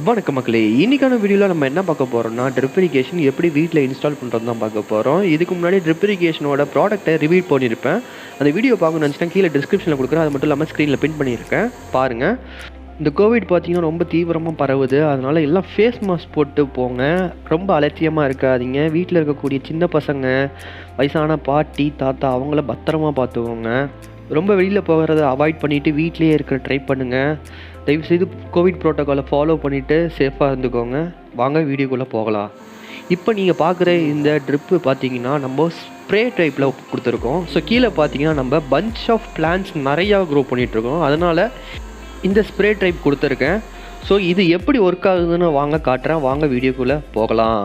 வணக்கம் மக்களே, இன்னைக்கான வீடியோவில் நம்ம என்ன பார்க்க போகிறோம்னா ட்ரிப் இரிகேஷன் எப்படி வீட்டில் இன்ஸ்டால் பண்ணுறது தான் பார்க்க போகிறோம். இதுக்கு முன்னாடி ட்ரிப் இரிகேஷனோட ப்ராடக்ட்டை ரிவ்யூ பண்ணியிருப்பேன். அந்த வீடியோ பார்க்கணும்னு நினச்சினா கீழே டிஸ்கிரிப்ஷனில் கொடுக்குறேன். அது மட்டும் இல்லாமல் ஸ்க்ரீனில் பின் பண்ணியிருக்கேன், பாருங்கள். இந்த கோவிட் பார்த்திங்கன்னா ரொம்ப தீவிரமாக பரவுது. அதனால் எல்லாம் ஃபேஸ் மாஸ்க் போட்டு போங்க. ரொம்ப அலட்சியமாக இருக்காதீங்க. வீட்டில் இருக்கக்கூடிய சின்ன பசங்க, வயசான பாட்டி தாத்தா அவங்கள பத்திரமா பார்த்துக்கோங்க. ரொம்ப வெளியில் போகிறத அவாய்ட் பண்ணிவிட்டு வீட்லேயே இருக்கிற ட்ரை பண்ணுங்கள். தயவுசெய்து கோவிட் ப்ரோட்டோக்காலை ஃபாலோ பண்ணிவிட்டு சேஃபாக இருந்துக்கோங்க. வாங்க வீடியோக்குள்ளே போகலாம். இப்போ நீங்கள் பார்க்குற இந்த ட்ரிப்பு பார்த்தீங்கன்னா நம்ம ஸ்ப்ரே டைப்பில் கொடுத்துருக்கோம். ஸோ கீழே பார்த்தீங்கன்னா நம்ம பஞ்ச் ஆஃப் பிளான்ட்ஸ் நிறையா க்ரோ பண்ணிகிட்ருக்கோம். அதனால் இந்த ஸ்ப்ரே டைப் கொடுத்துருக்கேன். ஸோ இது எப்படி ஒர்க் ஆகுதுன்னு வாங்க காட்டுறேன். வாங்க வீடியோக்குள்ளே போகலாம்.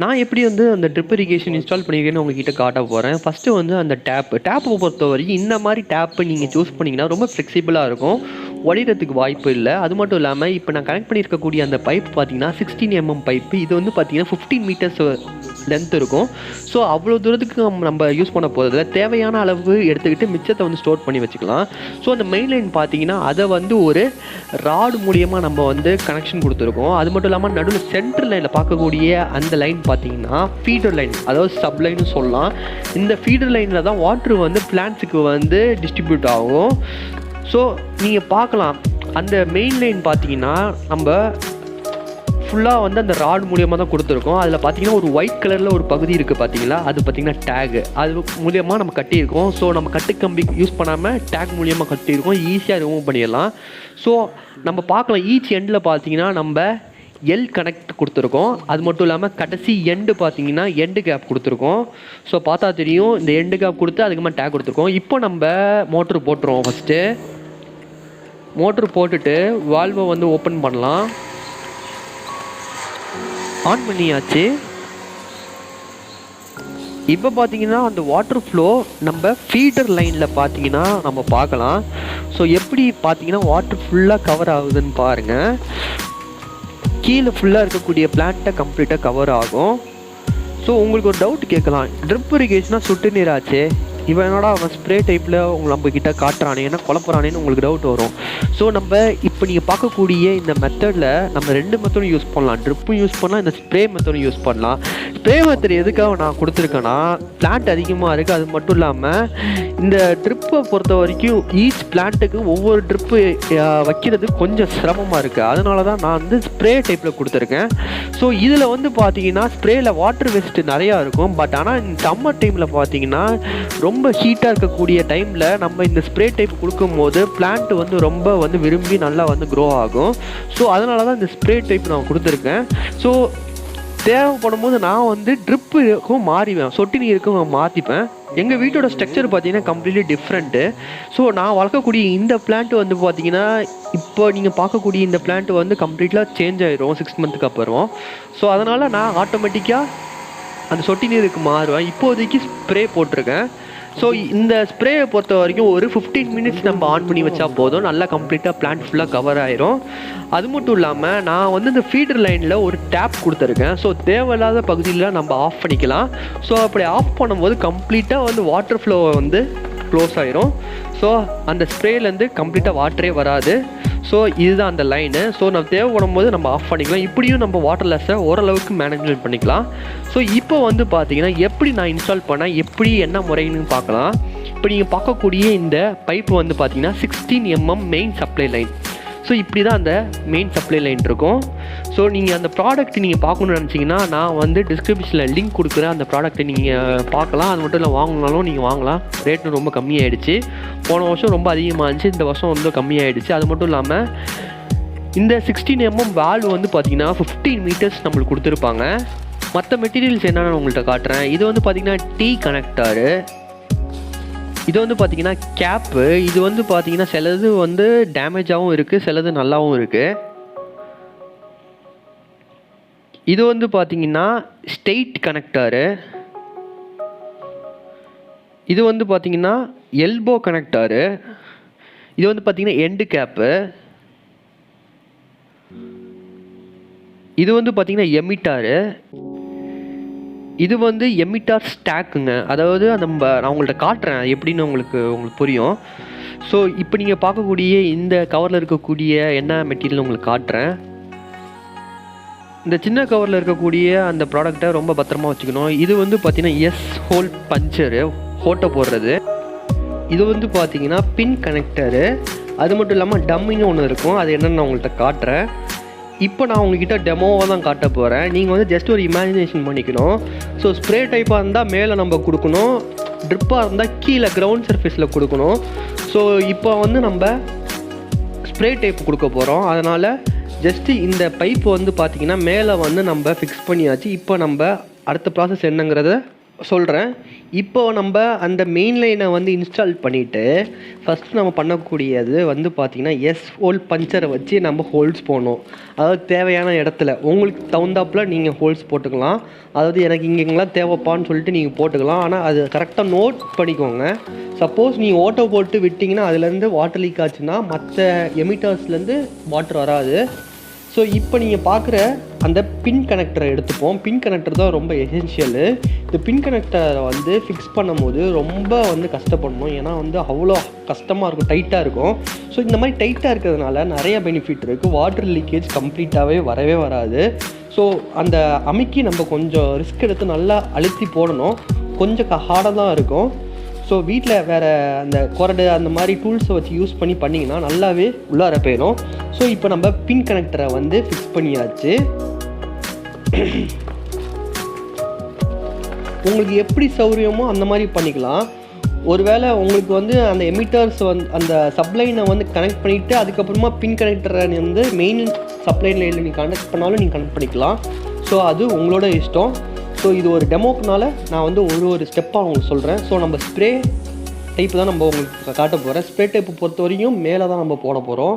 நான் எப்படி அந்த ட்ரிப் இரிகேஷன் இன்ஸ்டால் பண்ணியிருக்கேன்னு உங்ககிட்ட காட்ட போகிறேன். ஃபஸ்ட்டு அந்த டேப்பை பொறுத்த வரைக்கும் இந்த மாதிரி டேப்பு நீங்கள் சூஸ் பண்ணிங்கன்னா ரொம்ப ஃப்ளெக்சிபிளாக இருக்கும், ஒளிகிறதுக்கு வாய்ப்பு இல்லை. அது மட்டும் இல்லாமல் இப்போ நான் கனெக்ட் பண்ணியிருக்கக்கூடிய அந்த பைப் பார்த்தீங்கன்னா 16 mm பைப்பு. இது பார்த்தீங்கன்னா 15 மீட்டர்ஸ் லென்த் இருக்கும். ஸோ அவ்வளோ தூரத்துக்கு நம்ம யூஸ் பண்ண போகிறதுல தேவையான அளவு எடுத்துக்கிட்டு மிச்சத்தை ஸ்டோர் பண்ணி வச்சுக்கலாம். ஸோ அந்த மெயின் லைன் பார்த்தீங்கன்னா அதை ஒரு ராடு மூலியமாக நம்ம கனெக்ஷன் கொடுத்துருக்கோம். அது மட்டும் இல்லாமல் நடுவில் சென்ட்ரல் லைனில் பார்க்கக்கூடிய அந்த லைன் பார்த்தீங்கன்னா ஃபீடர் லைன், அதாவது சப் லைன்னு சொல்லலாம். இந்த ஃபீடர் லைனில் தான் வாட்ரு பிளான்ட்ஸுக்கு டிஸ்ட்ரிபியூட் ஆகும். ஸோ நீங்கள் பார்க்கலாம், அந்த மெயின் லைன் பார்த்தீங்கன்னா நம்ம ஃபுல்லாக அந்த ராட் மூலியமாக தான் கொடுத்துருக்கோம். அதில் பார்த்தீங்கன்னா ஒரு ஒயிட் கலரில் ஒரு பகுதி இருக்குது பார்த்தீங்களா, அது பார்த்தீங்கன்னா டேகு, அது மூலியமாக நம்ம கட்டியிருக்கோம். ஸோ நம்ம கட்டு கம்பி யூஸ் பண்ணாமல் டேக் மூலியமாக கட்டியிருக்கோம், ஈஸியாக ரிமூவ் பண்ணிடலாம். ஸோ நம்ம பார்க்கலாம், ஈச் எண்டில் பார்த்தீங்கன்னா நம்ம எல் கனெக்ட் கொடுத்துருக்கோம். அது மட்டும் இல்லாமல் கடைசி எண்டு பார்த்தீங்கன்னா எண்டு கேப் கொடுத்துருக்கோம். ஸோ பார்த்தா தெரியும், இந்த எண்டு கேப் கொடுத்து அதுக்குமா டேக் கொடுத்துருக்கோம். இப்போ நம்ம மோட்ரு போட்டுருவோம். ஃபஸ்ட்டு மோட்ரு போட்டுட்டு வால்வை ஓப்பன் பண்ணலாம். ஆன் பண்ணியாச்சு. இப்போ பார்த்தீங்கன்னா அந்த வாட்டர் ஃப்ளோ நம்ம ஃபீடர் லைனில் பார்த்தீங்கன்னா நம்ம பார்க்கலாம். ஸோ எப்படி பார்த்தீங்கன்னா வாட்டர் ஃபுல்லாக கவர் ஆகுதுன்னு பாருங்கள். கீழே ஃபுல்லாக இருக்கக்கூடிய பிளான்ட்டை கம்ப்ளீட்டாக கவர் ஆகும். ஸோ உங்களுக்கு ஒரு டவுட் கேட்கலாம், ட்ரிப் இரிகேஷனாக சொட்டு நீராச்சே, இவன் என்னடா அவன் ஸ்ப்ரே டைப்பில் நம்மக்கிட்ட காட்டுறானே, ஏன்னா குழப்பறானேன்னு உங்களுக்கு டவுட் வரும். ஸோ நம்ம இப்போ நீங்கள் பார்க்கக்கூடிய இந்த மெத்தடில் நம்ம 2 மெத்தடும் யூஸ் பண்ணலாம். ட்ரிப்பும் யூஸ் பண்ணலாம், இந்த ஸ்ப்ரே மெத்தடும் யூஸ் பண்ணலாம். ஸ்ப்ரே மெத்தட் எதுக்காக நான் கொடுத்துருக்கேன்னா, பிளான்ட் அதிகமாக இருக்குது. அது மட்டும் இல்லாமல் இந்த ட்ரிப்பை பொறுத்த வரைக்கும் ஈச் பிளான்ட்டுக்கு ஒவ்வொரு ட்ரிப்பு வைக்கிறது கொஞ்சம் சிரமமாக இருக்குது. அதனால தான் நான் ஸ்ப்ரே டைப்பில் கொடுத்துருக்கேன். ஸோ இதில் பார்த்தீங்கன்னா ஸ்ப்ரேயில் வாட்டர் வேஸ்ட்டு நிறையா இருக்கும். பட் ஆனால் இந்த சம்மர் டைமில் பார்த்தீங்கன்னா ரொம்ப ஹீட்டாக இருக்கக்கூடிய டைமில் நம்ம இந்த ஸ்ப்ரே டைப் கொடுக்கும்போது பிளான்ட் ரொம்ப விரும்பி நல்லா க்ரோ ஆகும். ஸோ அதனால தான் இந்த ஸ்ப்ரே டைப் நான் கொடுத்துருக்கேன். ஸோ தேவைப்படும் போது நான் ட்ரிப்புக்கும் மாறிவேன், சொட்டு நீருக்கும் மாற்றிப்பேன். எங்கள் வீட்டோட ஸ்ட்ரக்சர் பார்த்தீங்கன்னா கம்ப்ளீட்லி டிஃப்ரெண்ட்டு. ஸோ நான் வளர்க்கக்கூடிய இந்த பிளான்ட் பார்த்தீங்கன்னா இப்போ நீங்கள் பார்க்கக்கூடிய இந்த பிளான்ட் கம்ப்ளீட்டாக சேஞ்ச் ஆகிடும் 6 மந்த்துக்கு அப்புறம். ஸோ அதனால் நான் ஆட்டோமேட்டிக்காக அந்த சொட்டு நீருக்கு மாறுவேன். இப்போதைக்கு ஸ்ப்ரே போட்டிருக்கேன். ஸோ இந்த ஸ்ப்ரேயை பொறுத்த வரைக்கும் ஒரு 15 மினிட்ஸ் நம்ம ஆன் பண்ணி வச்சா போதும், நல்லா கம்ப்ளீட்டாக பிளான்ட் ஃபுல்லாக கவர் ஆயிரும். அது மட்டும் இல்லாமல் நான் இந்த ஃபீடர் லைனில் ஒரு டேப் கொடுத்துருக்கேன். ஸோ தேவையில்லாத பகுதியில் நம்ம ஆஃப் பண்ணிக்கலாம். ஸோ அப்படி ஆஃப் பண்ணும்போது கம்ப்ளீட்டாக வாட்டர் ஃப்ளோ க்ளோஸ் ஆயிரும். ஸோ அந்த ஸ்ப்ரேலேருந்து கம்ப்ளீட்டாக வாட்டரே வராது. ஸோ இதுதான் அந்த லைனு. ஸோ நம்ம தேவைப்படும் போது நம்ம ஆஃப் பண்ணிக்கலாம். இப்படியும் நம்ம வாட்டர் லெஸ்ஸை ஓரளவுக்கு மேனேஜ்மெண்ட் பண்ணிக்கலாம். ஸோ இப்போ பார்த்தீங்கன்னா எப்படி நான் இன்ஸ்டால் பண்ணேன், எப்படி என்ன முறைன்னு பார்க்கலாம். இப்போ நீங்கள் பார்க்கக்கூடிய இந்த பைப்பு பார்த்தீங்கன்னா 16 mm main supply line. So இப்படி தான் அந்த மெயின் சப்ளை லைன் இருக்கும். ஸோ நீங்கள் அந்த ப்ராடக்ட் நீங்கள் பார்க்கணுன்னு நினச்சிங்கன்னா நான் டிஸ்கிரிப்ஷனில் லிங்க் கொடுக்குறேன். அந்த ப்ராடக்ட்டை நீங்கள் பார்க்கலாம். அது மட்டும் இல்லை, வாங்கினாலும் நீங்கள் வாங்கலாம். ரேட்டு ரொம்ப கம்மியாகிடுச்சு. போன வருஷம் ரொம்ப அதிகமாக இருந்துச்சு, இந்த வருஷம் கம்மியாகிடுச்சு. அது மட்டும் இல்லாமல் இந்த 16 mm வால்வு பார்த்தீங்கன்னா 15 மீட்டர்ஸ் நம்மளுக்கு கொடுத்துருப்பாங்க. மற்ற மெட்டீரியல்ஸ் என்னென்னு உங்கள்கிட்ட காட்டுறேன். இது பார்த்தீங்கன்னா T கனெக்டாரு, இது பார்த்தீங்கன்னா கேப்பு. இது பார்த்தீங்கன்னா சிலது டேமேஜாகவும் இருக்குது, சிலது நல்லாவும் இருக்குது. இது பார்த்தீங்கன்னா ஸ்ட்ரெயிட் கனெக்டாரு. இது பார்த்தீங்கன்னா எல்போ கனெக்டாரு. இது பார்த்தீங்கன்னா எண்டு கேப்பு. இது வந்து பார்த்திங்கன்னா எமிட்டாரு. இது வந்து எமிட்டார் ஸ்டாக்குங்க. அதாவது நான் உங்கள்கிட்ட காட்டுறேன் எப்படின்னு உங்களுக்கு புரியும். ஸோ இப்போ நீங்கள் பார்க்கக்கூடிய இந்த கவரில் இருக்கக்கூடிய என்ன மெட்டீரியல் உங்களுக்கு காட்டுறேன். இந்த சின்ன கவரில் இருக்கக்கூடிய அந்த ப்ராடக்டை ரொம்ப பத்திரமா வச்சுக்கணும். இது வந்து பார்த்திங்கன்னா எஸ் ஹோல் பஞ்சரு, ஓட்டை போடுறது. இது வந்து பார்த்திங்கன்னா பின் கனெக்டரு. அது மட்டும் இல்லாமல் டம்மின்னு ஒன்று இருக்கும், அது என்னென்னு நான் உங்கள்கிட்ட காட்டுறேன். இப்போ நான் உங்ககிட்ட டெமோவாக தான் காட்ட போகிறேன். நீங்கள் வந்து ஜஸ்ட் ஒரு இமேஜினேஷன் பண்ணிக்கணும். ஸோ ஸ்ப்ரே டைப்பாக இருந்தால் மேலே நம்ம கொடுக்கணும், ட்ரிப்பாக இருந்தால் கீழே கிரவுண்ட் சர்ஃபேஸில் கொடுக்கணும். ஸோ இப்போ வந்து நம்ம ஸ்ப்ரே டைப் கொடுக்க போகிறோம். அதனால் ஜஸ்ட்டு இந்த பைப் வந்து பார்த்திங்கன்னா மேலே வந்து நம்ம ஃபிக்ஸ் பண்ணியாச்சு. இப்போ நம்ம அடுத்த ப்ராசஸ் என்னங்கிறத சொல்கிறேன். இப்போ நம்ம அந்த மெயின் லைனை வந்து இன்ஸ்டால் பண்ணிவிட்டு ஃபஸ்ட்டு நம்ம பண்ணக்கூடியது வந்து பார்த்திங்கன்னா எஸ் ஹோல் பஞ்சரை வச்சு நம்ம ஹோல்ஸ் போடணும். அதாவது தேவையான இடத்துல உங்களுக்கு தகுந்தாப்பில் நீங்கள் ஹோல்ஸ் போட்டுக்கலாம். அதாவது எனக்கு இங்கெங்கெல்லாம் தேவைப்பான்னு சொல்லிட்டு நீங்கள் போட்டுக்கலாம். ஆனால் அது கரெக்டாக நோட் பண்ணிக்கோங்க. சப்போஸ் நீங்கள் ஓட்டோ போட்டு விட்டிங்கன்னா அதுலேருந்து வாட்டர் லீக் ஆச்சுன்னா மற்ற எமிட்டர்ஸ்லேருந்து வாட்டர் வராது. ஸோ இப்போ நீங்கள் பார்க்குற அந்த பின் கனெக்டரை எடுத்துப்போம். பின் கனெக்டர் தான் ரொம்ப எசென்ஷியலு. இந்த பின் கனெக்டரை வந்து ஃபிக்ஸ் பண்ணும்போது ரொம்ப வந்து கஷ்டப்படணும். ஏன்னா வந்து அவ்வளோ கஷ்டமாக இருக்கும், டைட்டாக இருக்கும். ஸோ இந்த மாதிரி டைட்டாக இருக்கிறதுனால நிறைய பெனிஃபிட் இருக்குது. வாட்டர் லீக்கேஜ் கம்ப்ளீட்டாகவே வரவே வராது. ஸோ அந்த அமுக்கி நம்ம கொஞ்சம் ரிஸ்க் எடுத்து நல்லா அழுத்தி போடணும். கொஞ்சம் ஹார்டாக தான் இருக்கும். ஸோ வீட்டில் வேறு அந்த கொரடு அந்த மாதிரி டூல்ஸை வச்சு யூஸ் பண்ணிங்கன்னா நல்லாவே உள்ளார போயிடும். ஸோ இப்போ நம்ம பின் கனெக்டரை வந்து ஃபிக்ஸ் பண்ணியாச்சு. உங்களுக்கு எப்படி சௌகரியமோ அந்த மாதிரி பண்ணிக்கலாம். ஒருவேளை உங்களுக்கு வந்து அந்த எமிட்டர்ஸ் வந்து அந்த சப்ளைனை வந்து கனெக்ட் பண்ணிவிட்டு அதுக்கப்புறமா பின் கனெக்டரை வந்து மெயின் சப்ளை லைனில் நீங்கள் கனெக்ட் பண்ணாலும் நீங்கள் கனெக்ட் பண்ணிக்கலாம். ஸோ அது உங்களோட இஷ்டம். ஸோ இது ஒரு டெமோக்குனால நான் வந்து ஒரு ஸ்டெப்பாக உங்களுக்கு சொல்கிறேன். ஸோ நம்ம ஸ்ப்ரே டைப்பு தான் நம்ம உங்களுக்கு காட்ட போகிறேன். ஸ்ப்ரே டைப்பு பொறுத்த வரையும் மேலே தான் நம்ம போட போகிறோம்.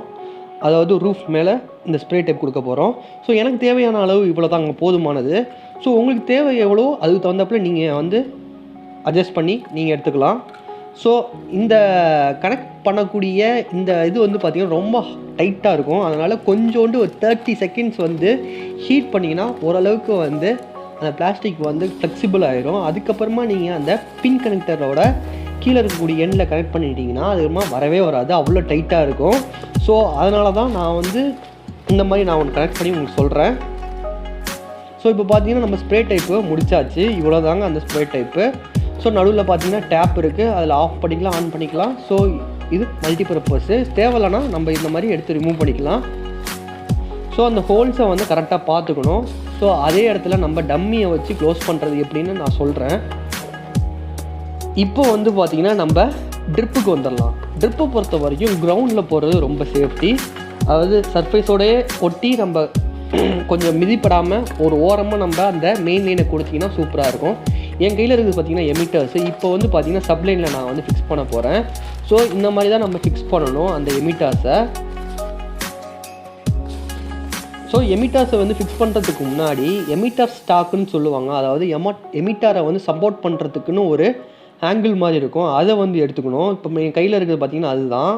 அதாவது ரூஃப் மேலே இந்த ஸ்ப்ரே டைப் கொடுக்க போகிறோம். ஸோ எனக்கு தேவையான அளவு இவ்வளோ தான் அங்கே போதுமானது. ஸோ உங்களுக்கு தேவை எவ்வளோ அதுக்கு தகுந்தப்பில் நீங்கள் வந்து அட்ஜஸ்ட் பண்ணி நீங்கள் எடுத்துக்கலாம். ஸோ இந்த கனெக்ட் பண்ணக்கூடிய இந்த இது வந்து பார்த்திங்கன்னா ரொம்ப டைட்டாக இருக்கும். அதனால் கொஞ்சோண்டு ஒரு 30 செகண்ட்ஸ் வந்து ஹீட் பண்ணிங்கன்னா ஓரளவுக்கு வந்து அந்த பிளாஸ்டிக் வந்து ஃப்ளெக்சிபிள் ஆகிரும். அதுக்கப்புறமா நீங்கள் அந்த பின் கனெக்டரோட கீழே இருக்கக்கூடிய எண்டில் கனெக்ட் பண்ணிட்டீங்கன்னா அதுமா வரவே வராது, அவ்வளோ டைட்டாக இருக்கும். ஸோ அதனால தான் நான் வந்து இந்த மாதிரி நான் ஒன்று கனெக்ட் பண்ணி உங்களுக்கு சொல்கிறேன். ஸோ இப்போ பார்த்தீங்கன்னா நம்ம ஸ்ப்ரே டைப்பு முடிச்சாச்சு. இவ்வளோ தாங்க அந்த ஸ்ப்ரே டைப்பு. ஸோ நடுவில் பார்த்தீங்கன்னா டேப் இருக்குது, அதில் ஆஃப் பண்ணிக்கலாம், ஆன் பண்ணிக்கலாம். ஸோ இது மல்டிபர்பஸ்ஸு. தேவையில்லைனா நம்ம இந்த மாதிரி எடுத்து ரிமூவ் பண்ணிக்கலாம். ஸோ அந்த ஹோல்ஸை வந்து கரெக்டாக பார்த்துக்கணும். ஸோ அதே இடத்துல நம்ம டம்மியை வச்சு க்ளோஸ் பண்ணுறது எப்படின்னு நான் சொல்கிறேன். இப்போ வந்து பார்த்திங்கன்னா நம்ம ட்ரிப்புக்கு வந்துடலாம். ட்ரிப்பை பொறுத்த வரைக்கும் கிரவுண்டில் போகிறது ரொம்ப சேஃப்டி. அதாவது சர்ஃபேஸோடையே ஒட்டி நம்ம கொஞ்சம் மிதிப்படாமல் ஒரு ஓரமாக நம்ம அந்த மெயின் லைனை கொடுத்திங்கன்னா சூப்பராக இருக்கும். என் கையில் இருக்குது பார்த்திங்கன்னா எமிட்டர்ஸு. இப்போ வந்து பார்த்திங்கன்னா சப்லைனில் நான் வந்து ஃபிக்ஸ் பண்ண போகிறேன். ஸோ இந்த மாதிரி தான் நம்ம ஃபிக்ஸ் பண்ணணும் அந்த எமிட்டர்ஸை. ஸோ எமிட்டர்ஸை வந்து ஃபிக்ஸ் பண்ணுறதுக்கு முன்னாடி எமிட்டர் ஸ்டாக்குன்னு சொல்லுவாங்க. அதாவது எமிட்டரை வந்து சப்போர்ட் பண்ணுறதுக்குன்னு ஒரு ஆங்கிள் மாதிரி இருக்கும், அதை வந்து எடுத்துக்கணும். இப்போ என் கையில் இருக்கிறது பார்த்திங்கன்னா அதுதான்.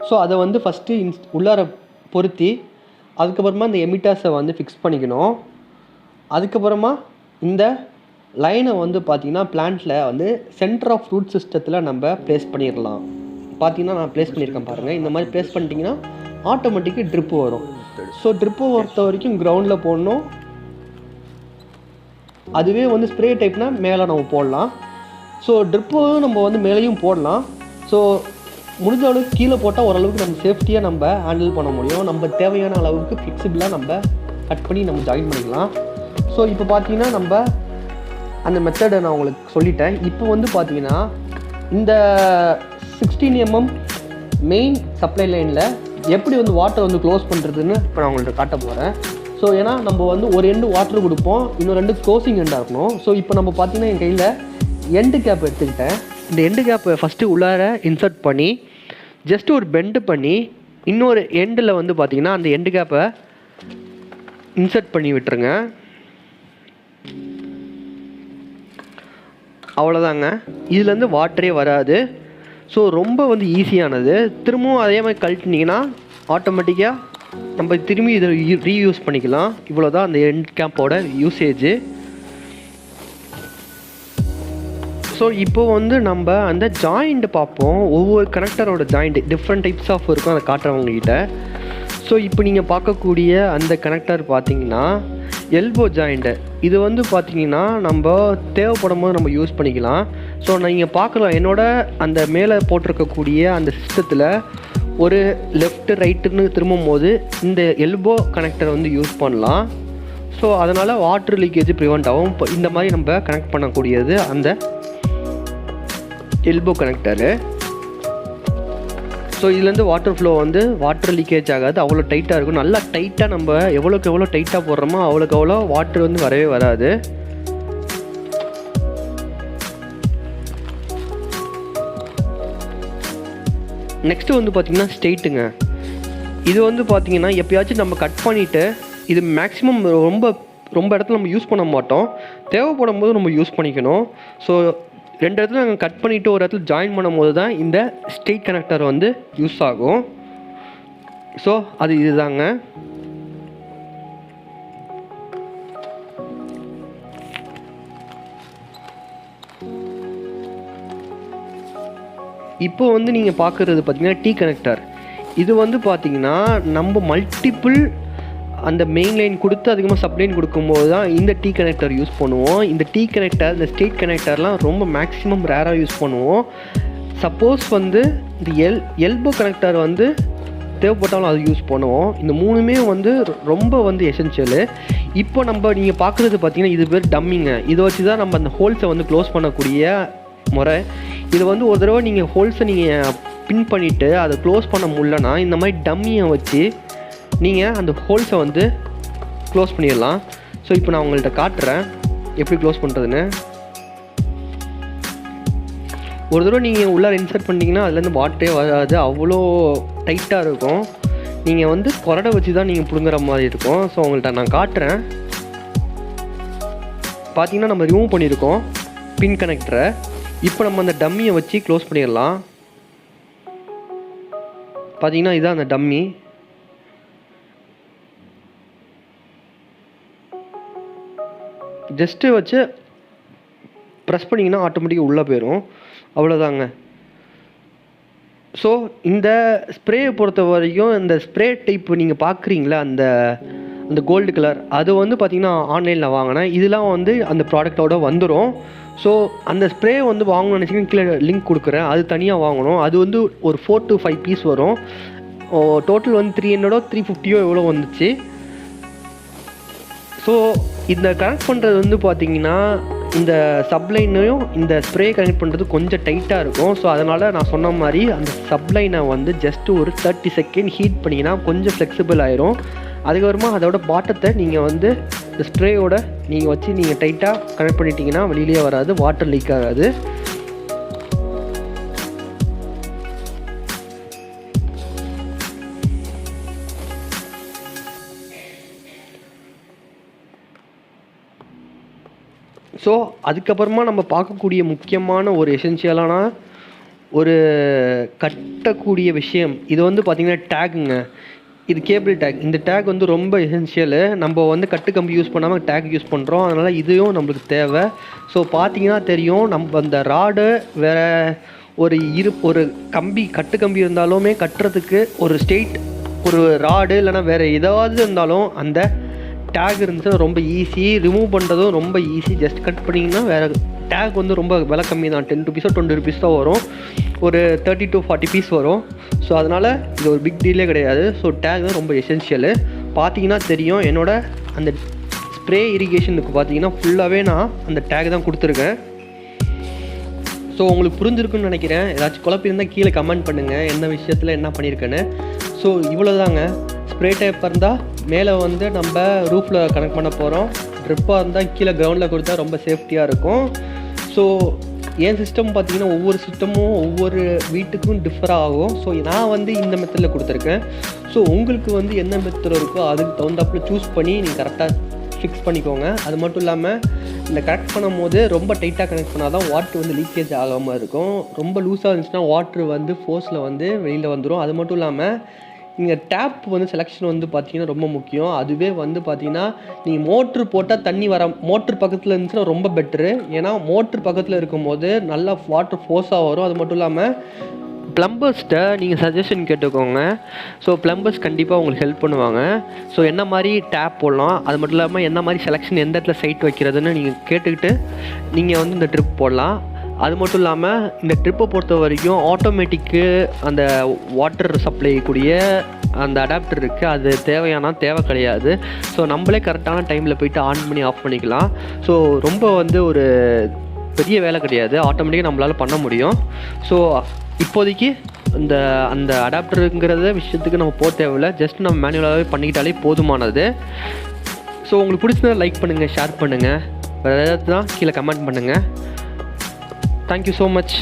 ஸோ அதை வந்து ஃபஸ்ட்டு உள்ளார பொருத்தி அதுக்கப்புறமா இந்த எமிட்டர்ஸை வந்து ஃபிக்ஸ் பண்ணிக்கணும். அதுக்கப்புறமா இந்த லைனை வந்து பார்த்திங்கன்னா பிளான்ட்டில் வந்து சென்டர் ஆஃப் ரூட் சிஸ்டத்தில் நம்ம ப்ளேஸ் பண்ணிடலாம். பார்த்திங்கன்னா நான் ப்ளேஸ் பண்ணியிருக்கேன் பாருங்கள். இந்த மாதிரி ப்ளேஸ் பண்ணிட்டீங்கன்னா ஆட்டோமேட்டிக்கு ட்ரிப்பு வரும். ஸோ ட்ரிப்பை பொறுத்த வரைக்கும் கிரவுண்டில் போடணும். அதுவே வந்து ஸ்ப்ரே டைப்னால் மேலே நம்ம போடலாம். ஸோ ட்ரிப்பும் நம்ம வந்து மேலேயும் போடலாம். ஸோ முடிஞ்ச அளவுக்கு கீழே போட்டால் ஓரளவுக்கு நம்ம சேஃப்டியாக நம்ம ஹேண்டில் பண்ண முடியும். நம்ம தேவையான அளவுக்கு ஃப்ளெக்சிபிளாக நம்ம கட் பண்ணி நம்ம ஜாயின் பண்ணிக்கலாம். ஸோ இப்போ பார்த்தீங்கன்னா நம்ம அந்த மெத்தடை நான் உங்களுக்கு சொல்லிட்டேன். இப்போ வந்து பார்த்தீங்கன்னா இந்த 16 mm மெயின் சப்ளை லைனில் எப்படி வந்து வாட்டர் வந்து க்ளோஸ் பண்ணுறதுன்னு இப்போ நான் உங்கள்கிட்ட காட்ட போகிறேன். ஸோ ஏன்னா நம்ம வந்து ஒரு எண்டு வாட்டர் கொடுப்போம், இன்னொரு ரெண்டு க்ளோசிங் எண்டாக இருக்கணும். ஸோ இப்போ நம்ம பார்த்திங்கன்னா என் கையில் எண்டு கேப் எடுத்துக்கிட்டேன். இந்த எண்டு கேப்பை ஃபஸ்ட்டு உள்ளார இன்சர்ட் பண்ணி ஜஸ்ட்டு ஒரு பெண்டு பண்ணி இன்னொரு எண்டில் வந்து பார்த்திங்கன்னா அந்த எண்டு கேப்பை இன்சர்ட் பண்ணி விட்டுருங்க. அவ்வளோதாங்க, இதுலேருந்து வாட்டரே வராது. ஸோ ரொம்ப வந்து ஈஸியானது. திரும்பவும் அதே மாதிரி கழட்டினீங்கன்னா ஆட்டோமேட்டிக்காக நம்ம திரும்பி இதை ரீயூஸ் பண்ணிக்கலாம். இவ்வளோ தான் அந்த எண்ட் கேப்போட யூசேஜு. ஸோ இப்போ வந்து நம்ம அந்த ஜாயிண்ட் பார்ப்போம். ஒவ்வொரு கனெக்டரோட ஜாயிண்ட் டிஃப்ரெண்ட் டைப்ஸ் ஆஃப் இருக்கும், அதை காட்டுறவங்ககிட்ட. ஸோ இப்போ நீங்கள் பார்க்கக்கூடிய அந்த கனெக்டர் பார்த்தீங்கன்னா எல்போ ஜாயிண்ட்டு. இது வந்து பார்த்தீங்கன்னா நம்ம தேவைப்படும் போது நம்ம யூஸ் பண்ணிக்கலாம். ஸோ நீங்கள் பார்க்கலாம், என்னோட அந்த மேலே போட்டிருக்கக்கூடிய அந்த சிஸ்டத்தில் ஒரு லெஃப்ட் ரைட்டுன்னு திரும்பும் போது இந்த எல்போ கனெக்டரை வந்து யூஸ் பண்ணலாம். ஸோ அதனால் வாட்டர் லீக்கேஜ் ப்ரிவெண்ட் ஆகும். இப்போ இந்த மாதிரி நம்ம கனெக்ட் பண்ணக்கூடியது அந்த எல்போ கனெக்டரு. ஸோ இதுலேருந்து வாட்டர் ஃப்ளோ வந்து வாட்டர் லீக்கேஜ் ஆகாது, அவ்வளோ டைட்டாக இருக்கும். நல்லா டைட்டாக நம்ம எவ்வளோக்கு எவ்வளோ டைட்டாக போடுறோமோ அவ்வளோக்கு அவ்வளோ வாட்டர் வந்து வரவே வராது. நெக்ஸ்ட்டு வந்து பார்த்திங்கன்னா ஸ்ட்ரெயிட்டுங்க. இது வந்து பார்த்திங்கன்னா எப்போயாச்சும் நம்ம கட் பண்ணிவிட்டு, இது மேக்ஸிமம் ரொம்ப இடத்துல நம்ம யூஸ் பண்ண மாட்டோம், தேவைப்படும் போது நம்ம யூஸ் பண்ணிக்கணும். ஸோ 2 இடத்துல நாங்கள் கட் பண்ணிவிட்டு ஒரு இடத்துல ஜாயின் பண்ணும் போது தான் இந்த ஸ்ட்ரெயிட் கனெக்டர் வந்து யூஸ் ஆகும். ஸோ அது இதுதாங்க. இப்போ வந்து நீங்கள் பார்க்குறது பார்த்தீங்கன்னா டீ கனெக்டர். இது வந்து பார்த்தீங்கன்னா நம்ம மல்டிபிள் அந்த மெயின் லைன் கொடுத்து அதிகமாக சப்ளைன் கொடுக்கும்போது தான் இந்த டீ கனெக்டர் யூஸ் பண்ணுவோம். இந்த டீ கனெக்டர், இந்த ஸ்ட்ரெயிட் கனெக்டர்லாம் ரொம்ப மேக்ஸிமம் ரேராக யூஸ் பண்ணுவோம். சப்போஸ் வந்து இந்த எல்போ கனெக்டர் வந்து தேவைப்பட்டாலும் அது யூஸ் பண்ணுவோம். இந்த 3மே வந்து ரொம்ப வந்து எசென்ஷியலு. இப்போ நீங்கள் பார்க்குறது பார்த்தீங்கன்னா இது பேர் டம்மிங்க. இதை வச்சு தான் நம்ம அந்த ஹோல்ஸை வந்து க்ளோஸ் பண்ணக்கூடிய முறை. இது வந்து ஒரு தடவை நீங்கள் ஹோல்ஸை நீங்கள் பின் பண்ணிவிட்டு அதை க்ளோஸ் பண்ண முடியலன்னா இந்த மாதிரி டம்மியை வச்சு நீங்கள் அந்த ஹோல்ஸை வந்து க்ளோஸ் பண்ணிடலாம். ஸோ இப்போ நான் உங்கள்கிட்ட காட்டுறேன் எப்படி க்ளோஸ் பண்ணுறதுன்னு. ஒரு தடவை நீங்கள் உள்ளார இன்சர்ட் பண்ணிங்கன்னா அதுலேருந்து வாட்டரே வராது, அவ்வளோ டைட்டாக இருக்கும். நீங்கள் வந்து கொரடை வச்சு தான் நீங்கள் பிடுங்குற மாதிரி இருக்கும். ஸோ உங்கள்கிட்ட நான் காட்டுறேன். பார்த்தீங்கன்னா நம்ம ரிமூவ் பண்ணியிருக்கோம் பின் கனெக்டரை. இப்போ நம்ம அந்த டம்மியை வச்சு க்ளோஸ் பண்ணிடலாம். பார்த்தீங்கன்னா இதுதான் அந்த டம்மி. ஜஸ்ட்டு வச்சு ப்ரெஸ் பண்ணிங்கன்னா ஆட்டோமேட்டிக்காக உள்ளே போயிடும், அவ்வளோதாங்க. ஸோ இந்த ஸ்ப்ரேயை பொறுத்த வரைக்கும் இந்த ஸ்ப்ரே டைப் நீங்கள் பார்க்குறீங்களா, அந்த கோல்டு கலர், அது வந்து பார்த்திங்கன்னா ஆன்லைனில் வாங்கினேன். இதெல்லாம் வந்து அந்த ப்ராடக்டோட வந்துடும். ஸோ அந்த ஸ்ப்ரே வந்து வாங்கணும்னு நினச்சிங்கன்னா கீழே லிங்க் கொடுக்குறேன், அது தனியாக வாங்கணும். அது வந்து ஒரு 4 to 5 பீஸ் வரும். டோட்டல் வந்து 300 350 எவ்வளோ வந்துச்சு. ஸோ இந்த கனெக்ட் பண்ணுறது வந்து பார்த்திங்கன்னா இந்த சப்லைனையும் இந்த ஸ்ப்ரே கனெக்ட் பண்ணுறது கொஞ்சம் டைட்டாக இருக்கும். ஸோ அதனால் நான் சொன்ன மாதிரி அந்த சப்லைனை வந்து ஜஸ்ட்டு ஒரு 30 செகண்ட் ஹீட் பண்ணிங்கன்னா கொஞ்சம் ஃப்ளெக்சிபிள் ஆயிரும். அதுக்கப்புறமா அதோட பாட்டத்தை நீங்கள் வந்து இந்த ஸ்ப்ரேயோட நீங்கள் வச்சு நீங்கள் டைட்டாக கனெக்ட் பண்ணிட்டீங்கன்னா வெளியிலே வராது, வாட்டர் லீக் ஆகாது. ஸோ அதுக்கப்புறமா நம்ம பார்க்கக்கூடிய முக்கியமான ஒரு எசென்ஷியலான ஒரு கட்டக்கூடிய விஷயம் இது வந்து பார்த்திங்கன்னா டேக்குங்க. இது கேபிள் டேக். இந்த டேக் வந்து ரொம்ப எசென்ஷியலு. நம்ம வந்து கட்டு கம்பி யூஸ் பண்ணாமல் டேக் யூஸ் பண்ணுறோம், அதனால் இதையும் நம்மளுக்கு தேவை. ஸோ பார்த்தீங்கன்னா தெரியும், நம்ம அந்த ராடு வேறு ஒரு கம்பி, கட்டு கம்பி இருந்தாலுமே கட்டுறதுக்கு ஒரு ஸ்ட்ரெயிட் ஒரு ராடு இல்லைனா வேறு ஏதாவது இருந்தாலும் அந்த டேக் இருந்துச்சுன்னா ரொம்ப ஈஸி. ரிமூவ் பண்ணுறதும் ரொம்ப ஈஸி. ஜஸ்ட் கட் பண்ணிங்கன்னா வேறு டேக் வந்து ரொம்ப விலை கம்மி தான், 10 rupees 20 rupees தான் வரும். ஒரு 30 to 40 பீஸ் வரும். ஸோ அதனால் இது ஒரு பிக் டீலே கிடையாது. ஸோ டேக் தான் ரொம்ப எசென்ஷியலு. பார்த்தீங்கன்னா தெரியும், என்னோட அந்த ஸ்ப்ரே இரிகேஷனுக்கு பார்த்தீங்கன்னா ஃபுல்லாகவே நான் அந்த டேக் தான் கொடுத்துருக்கேன். ஸோ உங்களுக்கு புரிஞ்சிருக்குன்னு நினைக்கிறேன். ஏதாச்சும் குழப்பிருந்தால் கீழே கமெண்ட் பண்ணுங்கள் என்ன விஷயத்தில் என்ன பண்ணியிருக்கேன்னு. ஸோ இவ்வளோ தாங்க. ஸ்ப்ரே டைப் இருந்தால் மேலே வந்து நம்ம ரூஃபில் கனெக்ட் பண்ண போகிறோம். ட்ரிப்பாக இருந்தால் கீழே கிரவுண்டில் கொடுத்தா ரொம்ப சேஃப்டியாக இருக்கும். ஸோ என் சிஸ்டம் பார்த்தீங்கன்னா ஒவ்வொரு சிஸ்டமும் ஒவ்வொரு வீட்டுக்கும் டிஃபர் ஆகும். ஸோ நான் வந்து இந்த மெத்தடில் கொடுத்துருக்கேன். ஸோ உங்களுக்கு வந்து என்ன மெத்தட் இருக்கோ அதுக்கு தகுந்தாப்புல சூஸ் பண்ணி நீங்கள் கரெக்டாக ஃபிக்ஸ் பண்ணிக்கோங்க. அது மட்டும் இல்லாமல் இந்த கனெக்ட் பண்ணும் போது ரொம்ப டைட்டாக கனெக்ட் பண்ணால் தான் வாட்ரு வந்து லீக்கேஜ் ஆகாமல் இருக்கும். ரொம்ப லூஸாக இருந்துச்சுன்னா வாட்ரு வந்து ஃபோர்ஸில் வந்து வெளியில் வந்துடும். அது மட்டும் இல்லாமல் நீங்கள் டேப் வந்து செலெக்ஷன் வந்து பார்த்தீங்கன்னா ரொம்ப முக்கியம். அதுவே வந்து பார்த்தீங்கன்னா நீங்கள் மோட்ரு போட்டால் தண்ணி மோட்ரு பக்கத்தில் இருந்துச்சுன்னா ரொம்ப பெட்ரு. ஏன்னா மோட்ரு பக்கத்தில் இருக்கும்போது நல்லா வாட்டர் ஃபோர்ஸாக வரும். அது மட்டும் இல்லாமல் ப்ளம்பர்ஸ்கிட்ட நீங்கள் சஜஷன் கேட்டுக்கோங்க. ஸோ ப்ளம்பர்ஸ் கண்டிப்பாக உங்களுக்கு ஹெல்ப் பண்ணுவாங்க. ஸோ என்ன மாதிரி டேப் போடலாம், அது மட்டும் இல்லாமல் என்ன மாதிரி செலெக்ஷன் எந்த இடத்துல சைட் வைக்கிறதுன்னு நீங்கள் கேட்டுக்கிட்டு நீங்கள் வந்து இந்த ட்ரிப் போடலாம். அது மட்டும் இல்லாமல் இந்த ட்ரிப்பை பொறுத்த வரைக்கும் ஆட்டோமேட்டிக்கு அந்த வாட்டர் சப்ளை கூடிய அந்த அடாப்டர் இருக்குது. அது தேவை கிடையாது. ஸோ நம்மளே கரெக்டான டைமில் போய்ட்டு ஆன் பண்ணி ஆஃப் பண்ணிக்கலாம். ஸோ ரொம்ப வந்து ஒரு பெரிய வேலை கிடையாது, ஆட்டோமேட்டிக்காக நம்மளால் பண்ண முடியும். ஸோ இப்போதைக்கு அந்த அடாப்டருங்கிறத விஷயத்துக்கு நம்ம போக தேவையில்லை. ஜஸ்ட் நம்ம மேனுவலாகவே பண்ணிக்கிட்டாலே போதுமானது. ஸோ உங்களுக்கு பிடிச்சதை லைக் பண்ணுங்கள், ஷேர் பண்ணுங்கள், வேறு ஏதாவது தான் கீழே கமெண்ட் பண்ணுங்கள். Thank you so much.